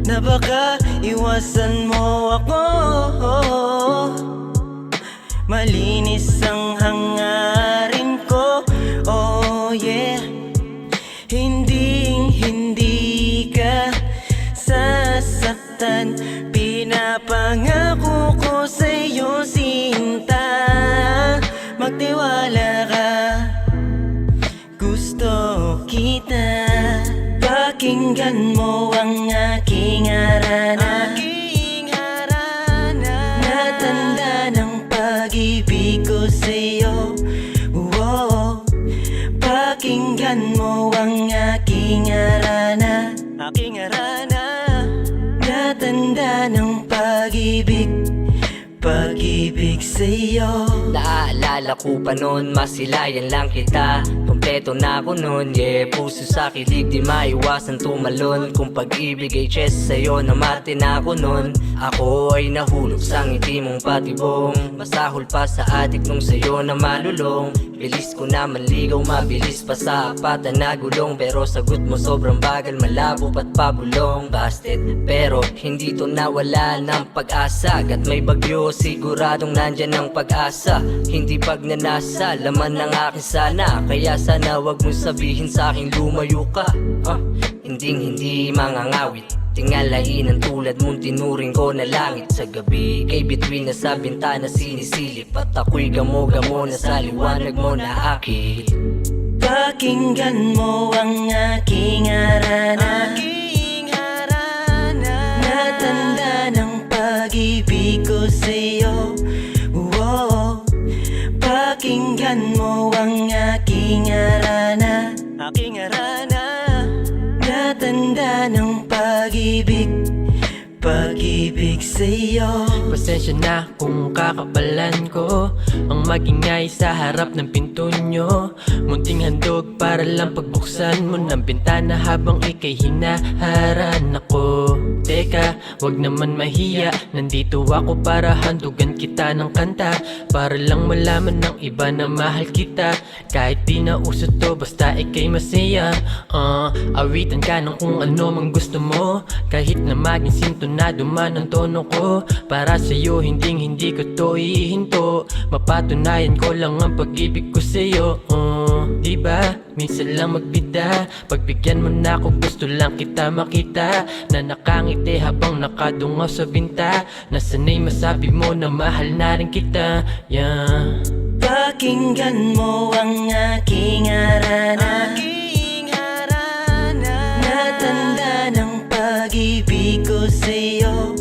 na baka iwasan mo ako. Malinis ang hangarin ko, oh yeah. Hindi ka sasaktan. Pinapangako ko sa'yo, sinta, magtiwala ka. Gusto kita. Pakinggan mo ang aking harana, natanda ng pag-ibig ko sa'yo. Pakinggan mo ang aking harana, natanda ng pag-ibig sa'yo. Naaalala ko pa nun, masilayan lang kita. Kompleto na ako nun, yeah. Puso sa kilig, di maiwasan tumalon. Kung pag-ibig ay chess, sa'yo namati na ako nun. Ako ay nahulog sa ngiti mong patibong. Masahol pa sa adik nung sa'yo na malulong. Bilis ko na manligaw, mabilis pa sa apatan na gulong. Pero sagot mo sobrang bagal, malabo pa't pabulong. Busted, pero hindi to nawala ng pag-asa. At may bagyo, siguradong nandyan ang pag-asa. Hindi pagnanasa, laman ng akin sana. Kaya sana wag mong sabihin sa akin lumayo ka. Hindi mangangawit, tingalain ang tulad mong tinuring ko na langit. Sa gabi, kay bituin na sa bintana sinisilip. At ako'y gamo-gamo na sa liwanag mo na akin. Pakinggan mo ang aking harana, natanda ng pag-ibig ko sa'yo. Pakinggan mo ang aking harana, natanda ng pag-ibig sa'yo. Pasensya na kung kakabalan ko ang magingay sa harap ng pinto nyo. Munting handog para lang pagbuksan mo ng bintana habang ika'y hinaharan ako. Teka, wag naman mahiya, nandito ako para handugan kita ng kanta. Para lang malaman ng iba na mahal kita. Kahit di na uso to, basta ika'y masaya. Awitan ka ng kung ano mang gusto mo. Kahit na maging sintonado man ang tono ko. Para sa'yo, hindi ko to ihinto. Mapatunayan ko lang ang pag-ibig ko sa'yo. Diba? Minsan lang magbida. Pagbigyan mo na ako, gusto lang kita makita. Na nakangiti habang nakadungaw sa binta. Nasanay masabi mo na mahal na rin kita, yeah. Pakinggan mo ang aking harana, natanda ng pag-ibig ko sa'yo.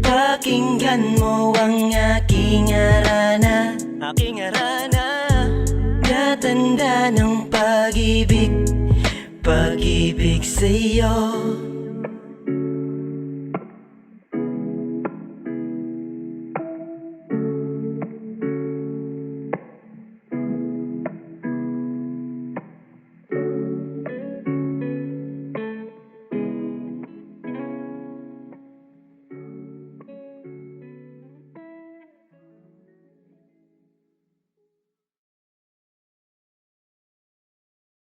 Pakinggan mo ang aking harana, natanda ng pag-ibig sa'yo.